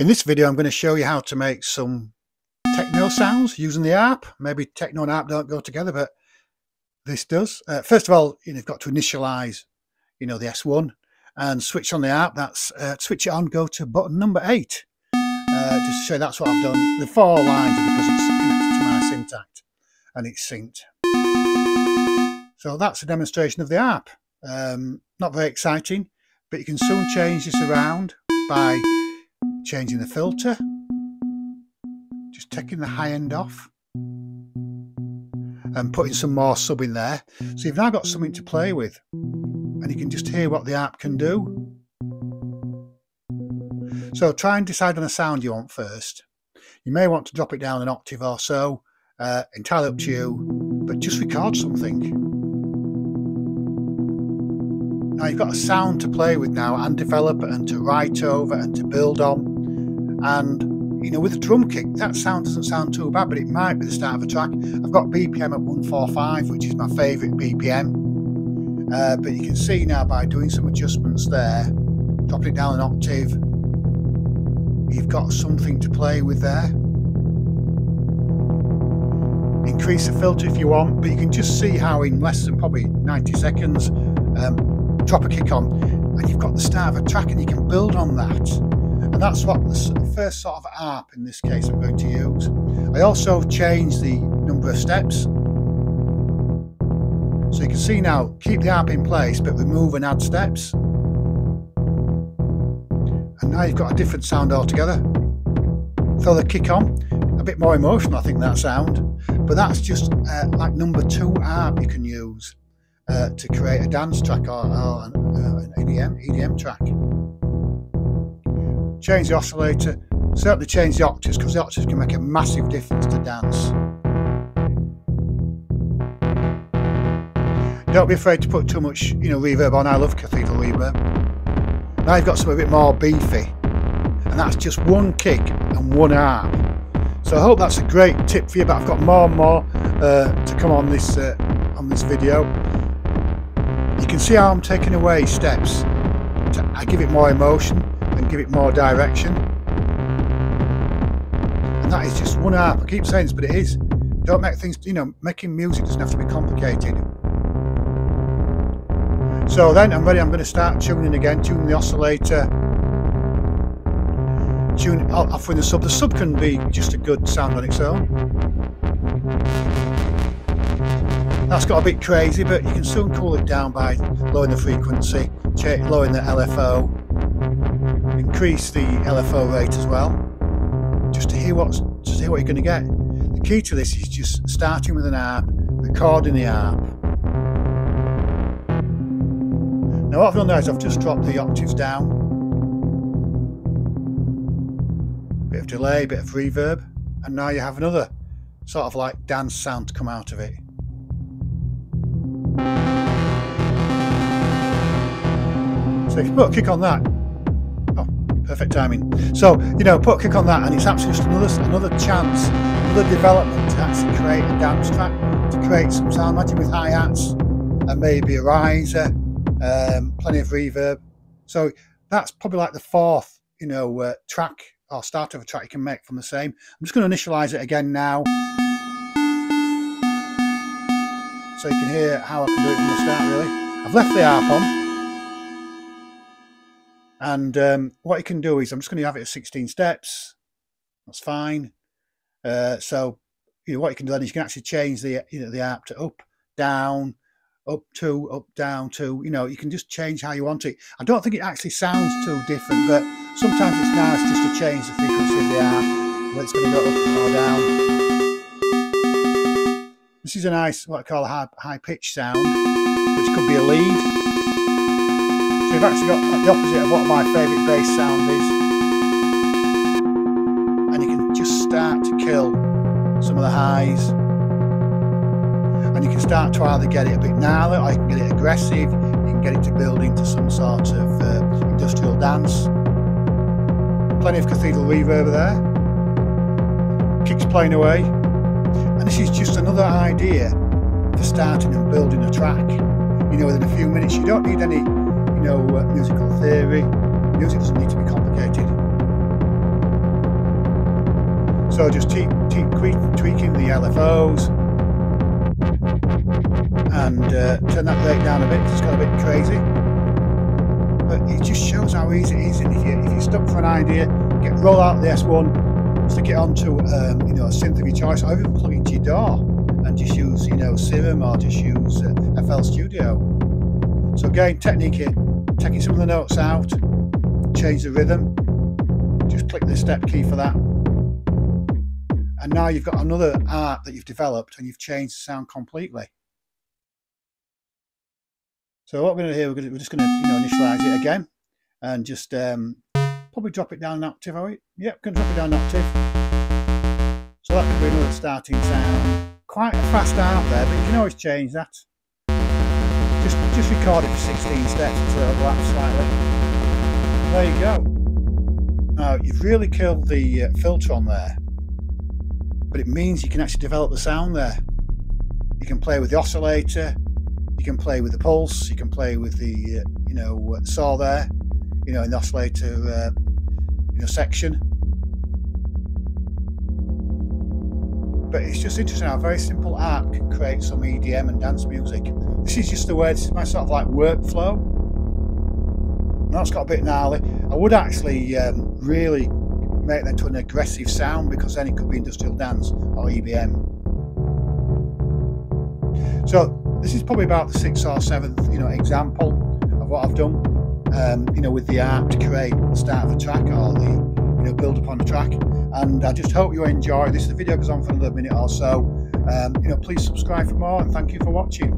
In this video, I'm going to show you how to make some techno sounds using the ARP. Maybe techno and ARP don't go together, but this does. First of all, you've got to initialize, the S1 and switch on the ARP. That's switch it on, go to button number 8. Just to show you that's what I've done. The 4 lines are because it's connected to my Syntact and it's synced. So that's a demonstration of the ARP. Not very exciting, but you can soon change this around by changing the filter, just taking the high end off and putting some more sub in there. So you've now got something to play with and you can just hear what the ARP can do. So try and decide on a sound you want first. You may want to drop it down an octave or so, entirely up to you, but just record something. Now you've got a sound to play with now and develop and to write over and to build on. And with a drum kick, that sound doesn't sound too bad, but it might be the start of a track. I've got BPM at 145, which is my favourite BPM. But you can see now by doing some adjustments there, dropping it down an octave, you've got something to play with there. Increase the filter if you want, but you can just see how in less than probably 90 seconds, drop a kick on and you've got the start of a track and you can build on that. And that's what the first sort of ARP in this case I'm going to use. I also changed the number of steps. So you can see now, keep the ARP in place but remove and add steps. And now you've got a different sound altogether. Throw the kick on, a bit more emotional I think that sound, but that's just like number 2 ARP you can use to create a dance track or an EDM track. Change the oscillator, certainly change the octaves because the octaves can make a massive difference to dance. Don't be afraid to put too much reverb on. I love cathedral reverb. Now you've got something a bit more beefy, and that's just 1 kick and 1 ARP. So I hope that's a great tip for you, but I've got more and more to come on this video. You can see how I'm taking away steps. I give it more emotion and give it more direction. And that is just 1 ARP. I keep saying this, but it is. Don't make things, making music doesn't have to be complicated. So then I'm ready, I'm going to start tuning again, tuning the oscillator, offering the sub. The sub can be just a good sound on its own. That's got a bit crazy, but you can soon cool it down by lowering the frequency, lowering the LFO, increase the LFO rate as well, just to hear what you're going to get. The key to this is just starting with an ARP, recording the ARP. Now what I've done there is I've just dropped the octaves down, bit of delay, bit of reverb, and now you have another sort of like dance sound to come out of it. So if you put a kick on that, oh, perfect timing. So, put a kick on that and it's actually just another chance, another development to actually create a dance track, to create some sound. Imagine with hi-hats and maybe a riser, plenty of reverb. So that's probably like the 4th, track or start of a track you can make from the same. I'm just going to initialize it again now, so you can hear how I can do it from the start really. I've left the ARP on. And what you can do is, I'm just going to have it at 16 steps. That's fine. So what you can do then is you can actually change the the ARP to up, down, up 2, up, down 2. You can just change how you want it. I don't think it actually sounds too different, but sometimes it's nice just to change the frequency of the ARP, whether it's going to go up or down. This is a nice, what I call a high pitch sound, which could be a lead. So you've actually got the opposite of what my favourite bass sound is. And you can just start to kill some of the highs. And you can start to either get it a bit gnarly, or you can get it aggressive, you can get it to build into some sort of industrial dance. Plenty of cathedral reverb there. Kicks playing away. And this is just another idea for starting and building a track. Within a few minutes. You don't need any musical theory. Music doesn't need to be complicated. So just keep tweaking the LFOs and turn that rate down a bit. It's got a bit crazy, but it just shows how easy it is. And if you're stuck for an idea, roll out the S1, stick it onto you know, a synth of your choice, or even plug it into your DAW and just use, you know, Serum or just use FL Studio. So again, technique it, taking some of the notes out, change the rhythm, just click the step key for that. And now you've got another art that you've developed and you've changed the sound completely. So what we're going to do here, we're just going to, you know, initialize it again and just probably drop it down an octave, are we? Yep, going to drop it down an octave. So that could be another starting sound. Quite a fast art there, but you can always change that. Just record it for 16 steps until it overlaps slightly. There you go. Now you've really killed the filter on there, but it means you can actually develop the sound there. You can play with the oscillator, you can play with the pulse, you can play with the you know, saw there, you know, in the oscillator you know, section. But it's just interesting how a very simple art can create some EDM and dance music. This is just the way, this is my sort of like workflow. Now it's got a bit gnarly. I would actually really make that into an aggressive sound, because then it could be industrial dance or EBM. So this is probably about the 6th or 7th, you know, example of what I've done, you know, with the ARP to create the start of a track or the, you know, build upon a track. And I just hope you enjoy this. The video goes on for another minute or so. You know, please subscribe for more, and thank you for watching.